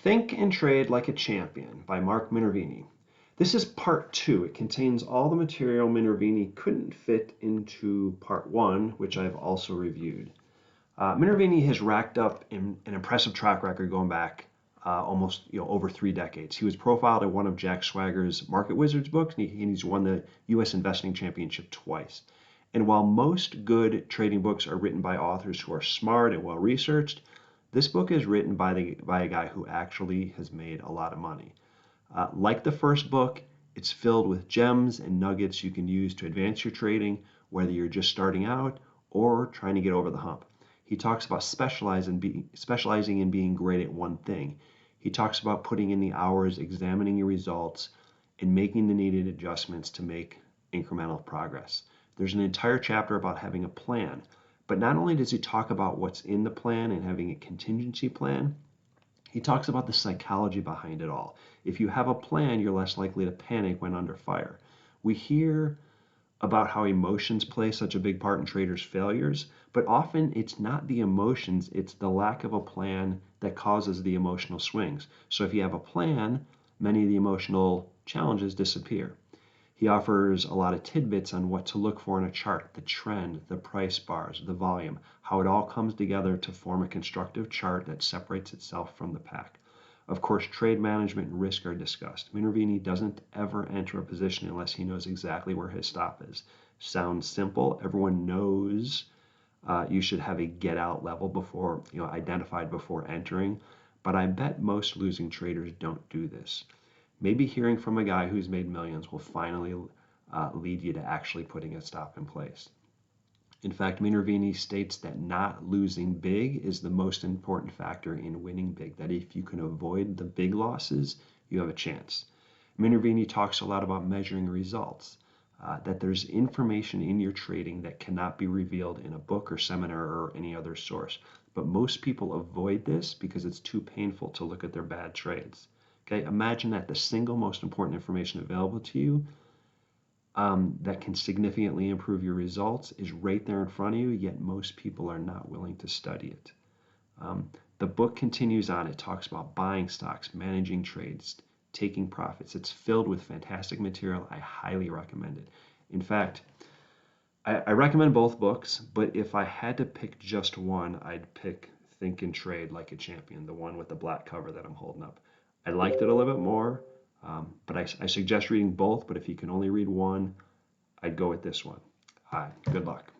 Think and Trade Like a Champion by Mark Minervini. This is part 2. It contains all the material Minervini couldn't fit into part 1, which I've also reviewed. Minervini has racked up an impressive track record going back almost over 3 decades. He was profiled in one of Jack Swagger's Market Wizards books, and he's won the U.S. Investing Championship twice. And while most good trading books are written by authors who are smart and well researched, this book is written by a guy who actually has made a lot of money. Like the first book, it's filled with gems and nuggets you can use to advance your trading, whether you're just starting out or trying to get over the hump. He talks about specializing in being great at one thing. He talks about putting in the hours, examining your results, and making the needed adjustments to make incremental progress. There's an entire chapter about having a plan. But not only does he talk about what's in the plan and having a contingency plan, he talks about the psychology behind it all. If you have a plan, you're less likely to panic when under fire. We hear about how emotions play such a big part in traders' failures, but often it's not the emotions, it's the lack of a plan that causes the emotional swings. So if you have a plan, many of the emotional challenges disappear. He offers a lot of tidbits on what to look for in a chart, the trend, the price bars, the volume, how it all comes together to form a constructive chart that separates itself from the pack. Of course, trade management and risk are discussed. Minervini doesn't ever enter a position unless he knows exactly where his stop is. Sounds simple. Everyone knows you should have a get out level before, identified before entering, but I bet most losing traders don't do this. Maybe hearing from a guy who's made millions will finally lead you to actually putting a stop in place. In fact, Minervini states that not losing big is the most important factor in winning big, that if you can avoid the big losses, you have a chance. Minervini talks a lot about measuring results, that there's information in your trading that cannot be revealed in a book or seminar or any other source. But most people avoid this because it's too painful to look at their bad trades. Okay, imagine that the single most important information available to you that can significantly improve your results is right there in front of you, yet most people are not willing to study it. The book continues on. It talks about buying stocks, managing trades, taking profits. It's filled with fantastic material. I highly recommend it. In fact, I recommend both books, but if I had to pick just one, I'd pick Think and Trade Like a Champion, the one with the black cover that I'm holding up. I liked it a little bit more, but I suggest reading both, but if you can only read one, I'd go with this one. Good luck.